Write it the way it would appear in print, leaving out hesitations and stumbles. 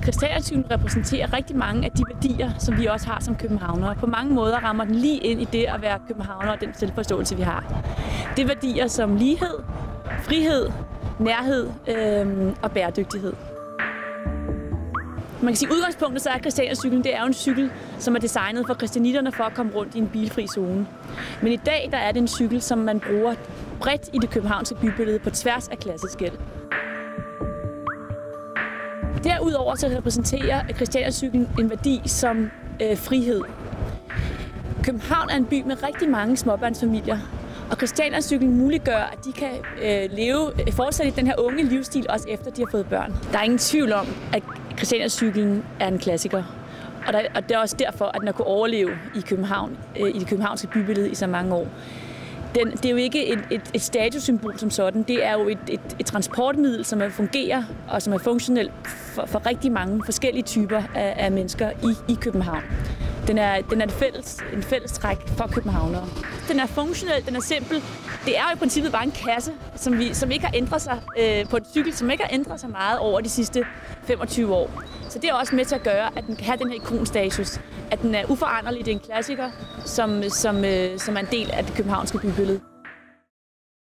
Christianiacyklen repræsenterer rigtig mange af de værdier, som vi også har som københavnere. På mange måder rammer den lige ind i det at være københavner og den selvforståelse, vi har. Det er værdier som lighed, frihed, nærhed og bæredygtighed. Man kan sige, at udgangspunktet så er Christianiacyklen, det er jo en cykel, som er designet for christianitterne for at komme rundt i en bilfri zone. Men i dag der er det en cykel, som man bruger bredt i det københavnske bybillede på tværs af klasseskel. Derudover så repræsenterer Christianiacyklen en værdi som frihed. København er en by med rigtig mange småbørnsfamilier, og Christianiacyklen muliggør, at de kan fortsætte den her unge livsstil, også efter de har fået børn. Der er ingen tvivl om, at Christianiacyklen er en klassiker, og det er også derfor, at den har kunnet overleve i København, i det københavnske bybillede i så mange år. Det er jo ikke et statussymbol som sådan. Det er jo et transportmiddel, som fungerer og som er funktionelt for rigtig mange forskellige typer af mennesker i København. Den er en fælles træk for københavnere. Den er funktionel, den er simpel. Det er jo i princippet bare en kasse, som ikke har ændret sig på en cykel, som ikke har ændret sig meget over de sidste 25 år. Så det er også med til at gøre, at den kan have den her ikonstatus. At den er uforanderlig, det er en klassiker, som er en del af det københavnske bybillede.